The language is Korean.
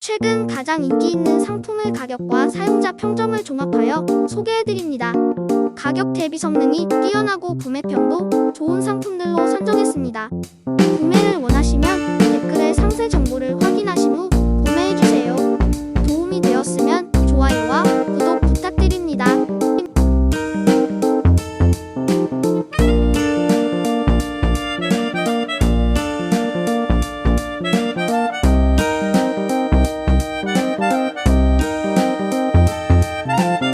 최근 가장 인기 있는 상품의 가격과 사용자 평점을 종합하여 소개해드립니다. 가격 대비 성능이 뛰어나고 구매평도 좋은 상품들로 선정했습니다. 구매를 원하시면 댓글에 상세 정보를 확인해